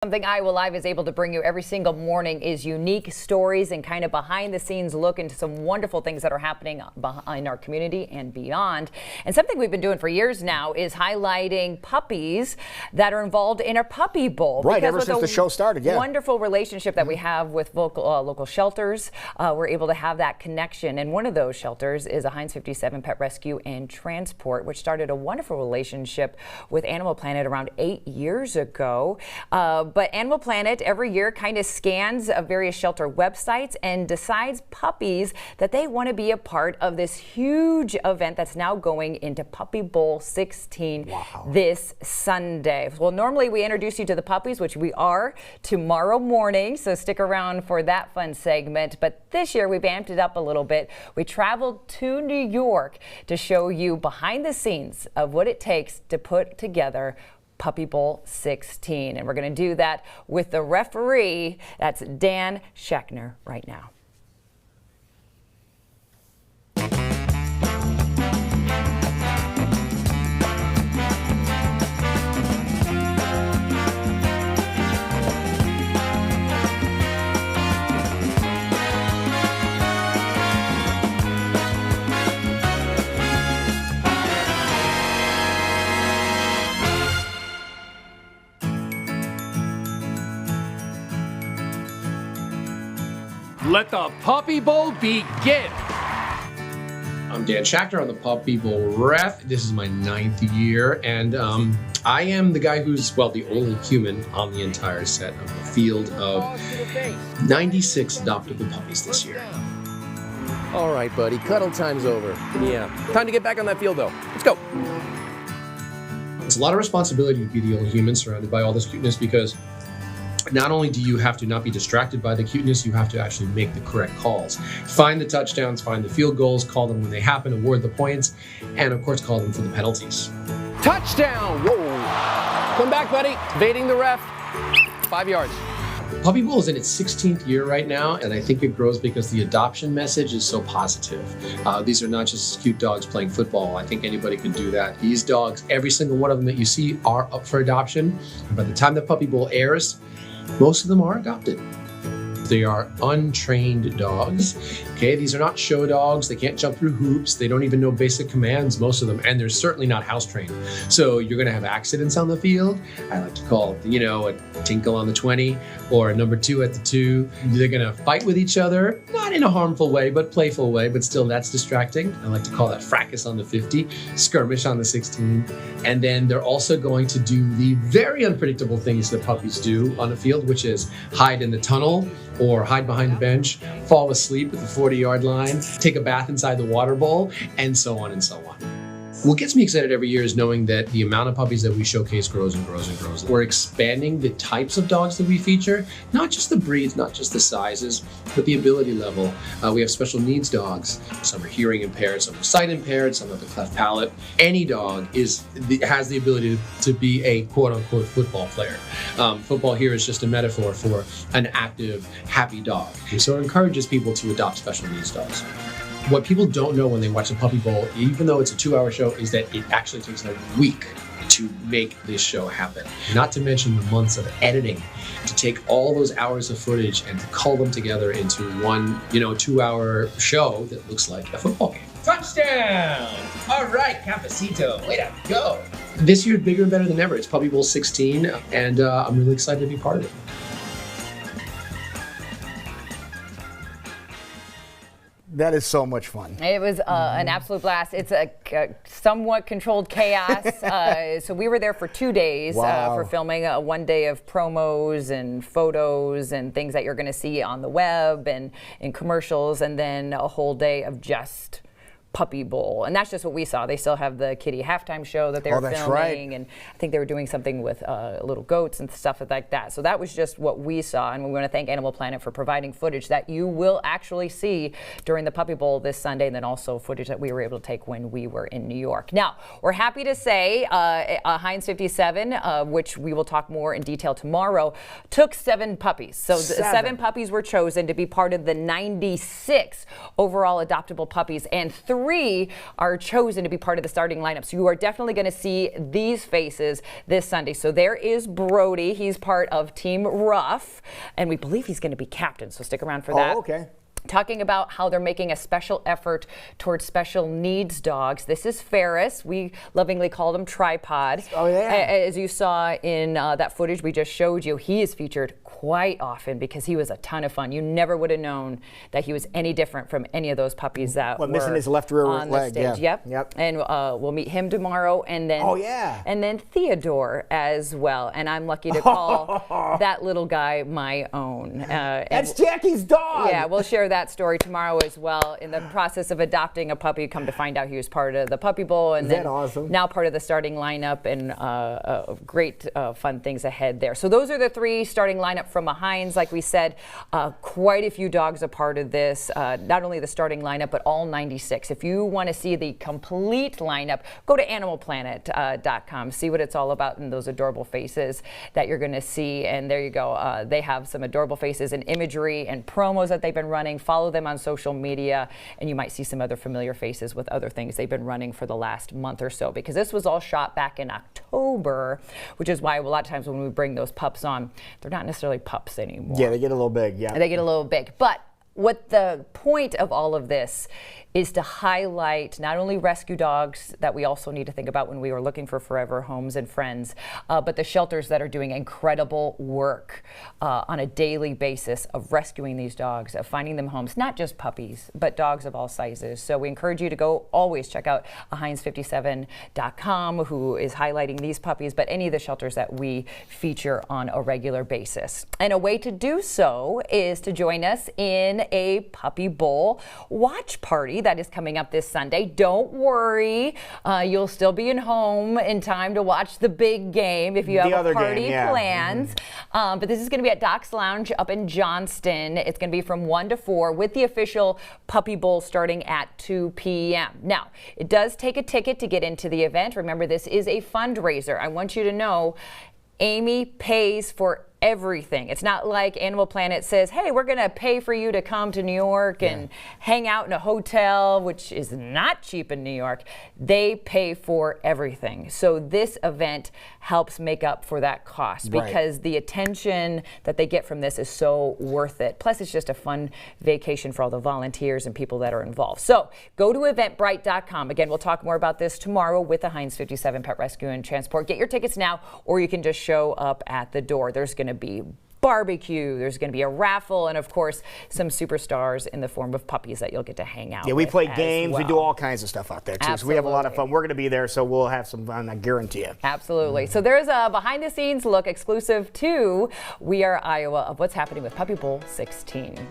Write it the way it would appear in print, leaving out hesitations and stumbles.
Something Iowa Live is able to bring you every single morning is unique stories and kind of behind the scenes look into some wonderful things that are happening in our community and beyond. And something we've been doing for years now is highlighting puppies that are involved in our puppy bowl. Right, ever since the show started, yeah. Wonderful relationship that we have with local shelters. We're able to have that connection. And one of those shelters is a Heinz 57 Pet Rescue and Transport, which started a wonderful relationship with Animal Planet around 8 years ago. But Animal Planet every year kind of scans various shelter websites and decides puppies that they want to be a part of this huge event that's now going into Puppy Bowl 16 this Sunday. Well, normally we introduce you to the puppies, which we are tomorrow morning, so stick around for that fun segment. But this year we've amped it up a little bit. We traveled to New York to show you behind the scenes of what it takes to put together Puppy Bowl 16. And we're going to do that with the referee. That's Dan Schachner right now. Let the Puppy Bowl begin. I'm Dan Schachner on the Puppy Bowl ref. This is my 9th year, and I am the guy who's, well, the only human on the entire set of the field of 96 adoptable puppies this year. All right, buddy, cuddle time's over. Yeah, time to get back on that field, though. Let's go. It's a lot of responsibility to be the only human surrounded by all this cuteness, because not only do you have to not be distracted by the cuteness, you have to actually make the correct calls. Find the touchdowns, find the field goals, call them when they happen, award the points, and of course call them for the penalties. Touchdown! Whoa! Come back, buddy. Evading the ref. 5 yards. Puppy Bowl is in its 16th year right now, and I think it grows because the adoption message is so positive. These are not just cute dogs playing football. I think anybody can do that. These dogs, every single one of them that you see, are up for adoption. And by the time the Puppy Bowl airs, most of them are adopted. They are untrained dogs. Okay, these are not show dogs. They can't jump through hoops. They don't even know basic commands, most of them, and they're certainly not house trained. So you're gonna have accidents on the field. I like to call it, a tinkle on the 20 or a number 2 at the 2. They're gonna fight with each other, not in a harmful way, but playful way, but still that's distracting. I like to call that fracas on the 50, skirmish on the 16. And then they're also going to do the very unpredictable things that puppies do on the field, which is hide in the tunnel, or hide behind the bench, fall asleep at the 40-yard line, take a bath inside the water bowl, and so on and so on. What gets me excited every year is knowing that the amount of puppies that we showcase grows and grows and grows. We're expanding the types of dogs that we feature, not just the breeds, not just the sizes, but the ability level. We have special needs dogs. Some are hearing impaired, some are sight impaired, some have a cleft palate. Any dog has the ability to be a quote-unquote football player. Football here is just a metaphor for an active, happy dog. So it encourages people to adopt special needs dogs. What people don't know when they watch the Puppy Bowl, even though it's a 2-hour show, is that it actually takes a week to make this show happen. Not to mention the months of editing to take all those hours of footage and to cull them together into one, 2-hour show that looks like a football game. Touchdown! All right, Capacito, way to go. This year, bigger and better than ever. It's Puppy Bowl 16, and I'm really excited to be part of it. That is so much fun. It was an absolute blast. It's a somewhat controlled chaos. So we were there for 2 days for filming. 1 day of promos and photos and things that you're going to see on the web and in commercials, and then a whole day of just Puppy Bowl. And that's just what we saw. They still have the kitty halftime show that they were filming. Right. And I think they were doing something with little goats and stuff like that. So that was just what we saw. And we want to thank Animal Planet for providing footage that you will actually see during the Puppy Bowl this Sunday, and then also footage that we were able to take when we were in New York. Now, we're happy to say Heinz 57, which we will talk more in detail tomorrow, took 7 puppies. So 7 puppies were chosen to be part of the 96 overall adoptable puppies, and 3 3 are chosen to be part of the starting lineup. So you are definitely going to see these faces this Sunday. So there is Brody. He's part of Team Rough, and we believe he's going to be captain. So stick around for that. Oh, okay. Talking about how they're making a special effort towards special needs dogs. This is Ferris. We lovingly called him Tripod. Oh, yeah. As you saw in that footage we just showed you, he is featured quite often because he was a ton of fun. You never would have known that he was any different from any of those puppies that were missing his left rear on leg. the stage. Yeah. Yep. And we'll meet him tomorrow, and then and then Theodore as well. And I'm lucky to call that little guy my own. That's Jackie's dog. Yeah, we'll share that story tomorrow as well. In the process of adopting a puppy, come to find out he was part of the Puppy Bowl, and then awesome? Now part of the starting lineup, and great fun things ahead there. So those are the 3 starting lineup from a Heinz. Like we said, quite a few dogs a part of this. Not only the starting lineup, but all 96. If you want to see the complete lineup, go to animalplanet.com. See what it's all about and those adorable faces that you're going to see. And there you go. They have some adorable faces and imagery and promos that they've been running. Follow them on social media, and you might see some other familiar faces with other things they've been running for the last month or so, because this was all shot back in October, which is why a lot of times when we bring those pups on, they're not necessarily pups anymore. Yeah, they get a little big. Yeah, they get a little big. But what the point of all of this is to highlight not only rescue dogs that we also need to think about when we are looking for forever homes and friends, but the shelters that are doing incredible work on a daily basis of rescuing these dogs, of finding them homes, not just puppies, but dogs of all sizes. So we encourage you to go always check out Heinz57.com, who is highlighting these puppies, but any of the shelters that we feature on a regular basis. And a way to do so is to join us in a Puppy Bowl watch party that is coming up this Sunday. Don't worry, you'll still be in home in time to watch the big game if you have a party plans. But this is going to be at Doc's Lounge up in Johnston. It's going to be from 1 to 4 with the official Puppy Bowl starting at 2 p.m. Now, it does take a ticket to get into the event. Remember, this is a fundraiser. I want you to know Amy pays for everything. It's not like Animal Planet says, hey, we're going to pay for you to come to New York and hang out in a hotel, which is not cheap in New York. They pay for everything. So this event helps make up for that cost because the attention that they get from this is so worth it. Plus, it's just a fun vacation for all the volunteers and people that are involved. So go to eventbrite.com. Again, we'll talk more about this tomorrow with the Heinz 57 Pet Rescue and Transport. Get your tickets now, or you can just show up at the door. There's going to be barbecue, there's going to be a raffle, and of course some superstars in the form of puppies that you'll get to hang out with. Yeah, we play games, well. we do all kinds of stuff out there too. So we have a lot of fun. We're going to be there, so we'll have some fun, I guarantee you. Absolutely. So there's a behind the scenes look exclusive to We Are Iowa of what's happening with Puppy Bowl 16.